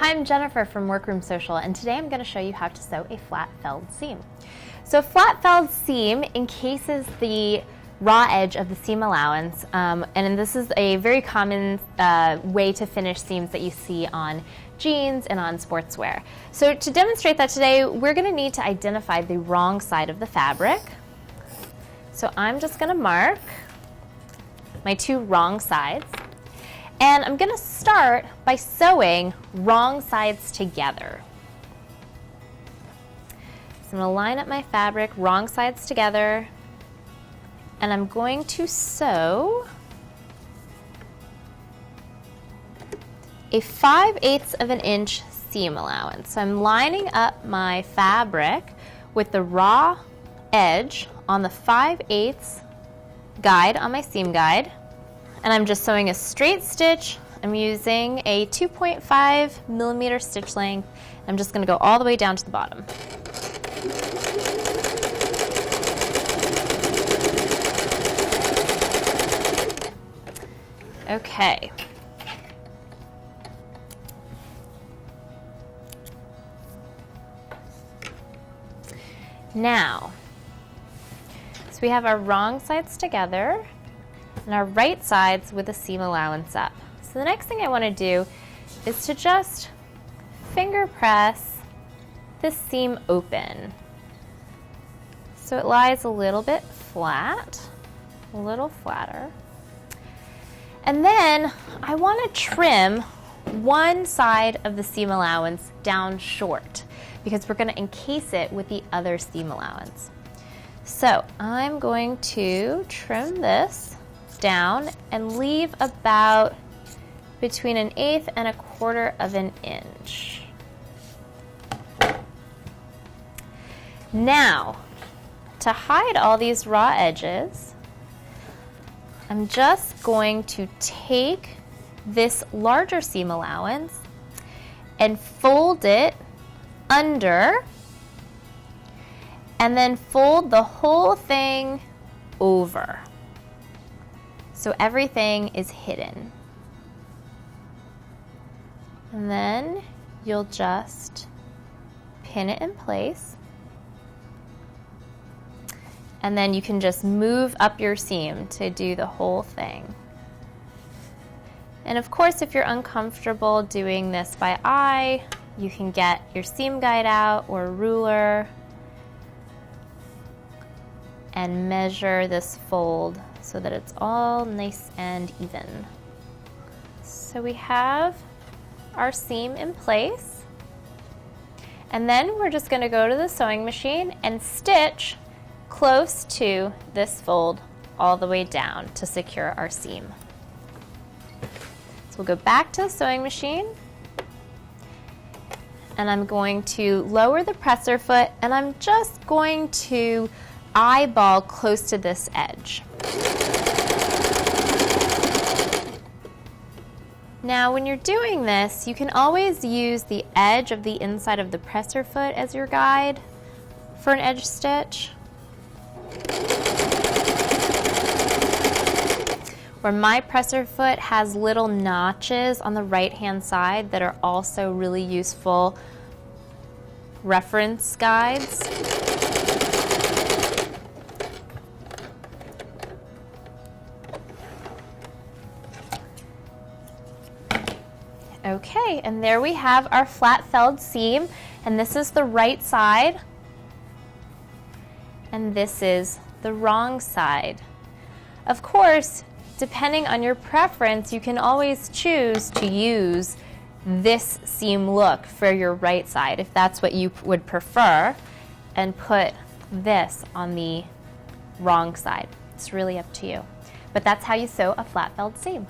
Hi, I'm Jennifer from Workroom Social, and today I'm going to show you how to sew a flat felled seam. So a flat felled seam encases the raw edge of the seam allowance, and this is a very common way to finish seams that you see on jeans and on sportswear. So to demonstrate that today, we're going to need to identify the wrong side of the fabric. So I'm just going to mark my two wrong sides. And I'm going to start by sewing wrong sides together. So I'm going to line up my fabric, wrong sides together, and I'm going to sew a 5/8 of an inch seam allowance. So I'm lining up my fabric with the raw edge on the 5/8 guide on my seam guide. And I'm just sewing a straight stitch. I'm using a 2.5 millimeter stitch length. I'm just going to go all the way down to the bottom. Okay. Now, so we have our wrong sides together and our right sides with the seam allowance up. So the next thing I want to do is to just finger press this seam open. So it lies a little bit flat, a little flatter. And then I want to trim one side of the seam allowance down short because we're going to encase it with the other seam allowance. So I'm going to trim this down and leave about between 1/8 and 1/4 of an inch. Now, to hide all these raw edges, I'm just going to take this larger seam allowance and fold it under, and then fold the whole thing over. So everything is hidden. And then you'll just pin it in place. And then you can just move up your seam to do the whole thing. And of course, if you're uncomfortable doing this by eye, you can get your seam guide out or a ruler and measure this fold so that it's all nice and even. So we have our seam in place, and then we're just going to go to the sewing machine and stitch close to this fold all the way down to secure our seam. So we'll go back to the sewing machine, and I'm going to lower the presser foot, and I'm just going to eyeball close to this edge. Now, when you're doing this, you can always use the edge of the inside of the presser foot as your guide for an edge stitch. Where my presser foot has little notches on the right-hand side that are also really useful reference guides. Okay, and there we have our flat felled seam, and this is the right side, and this is the wrong side. Of course, depending on your preference, you can always choose to use this seam look for your right side, if that's what you would prefer, and put this on the wrong side. It's really up to you. But that's how you sew a flat felled seam.